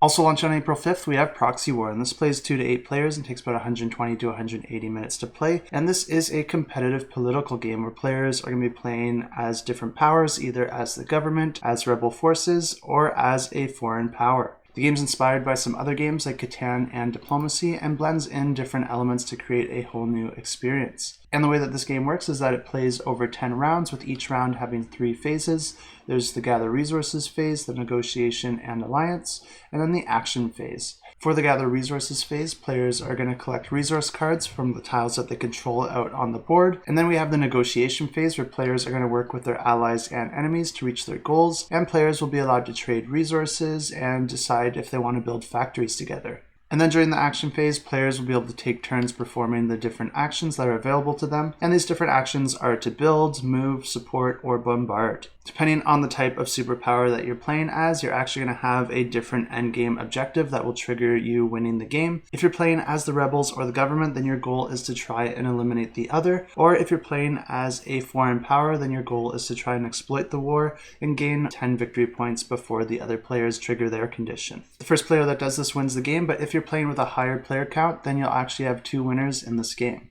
Also launched on April 5th, we have Proxy War, and this plays 2 to 8 players and takes about 120 to 180 minutes to play. And this is a competitive political game where players are going to be playing as different powers, either as the government, as rebel forces, or as a foreign power. The game's inspired by some other games like Catan and Diplomacy and blends in different elements to create a whole new experience. And the way that this game works is that it plays over 10 rounds, with each round having 3 phases. There's the Gather Resources phase, the Negotiation and Alliance, and then the Action phase. For the Gather Resources phase, players are going to collect resource cards from the tiles that they control out on the board. And then we have the Negotiation phase, where players are going to work with their allies and enemies to reach their goals, and players will be allowed to trade resources and decide if they want to build factories together. And then during the action phase, players will be able to take turns performing the different actions that are available to them. And these different actions are to build, move, support, or bombard. Depending on the type of superpower that you're playing as, you're actually going to have a different endgame objective that will trigger you winning the game. If you're playing as the rebels or the government, then your goal is to try and eliminate the other. Or if you're playing as a foreign power, then your goal is to try and exploit the war and gain 10 victory points before the other players trigger their condition. The first player that does this wins the game, but if you're playing with a higher player count, then you'll actually have 2 winners in this game.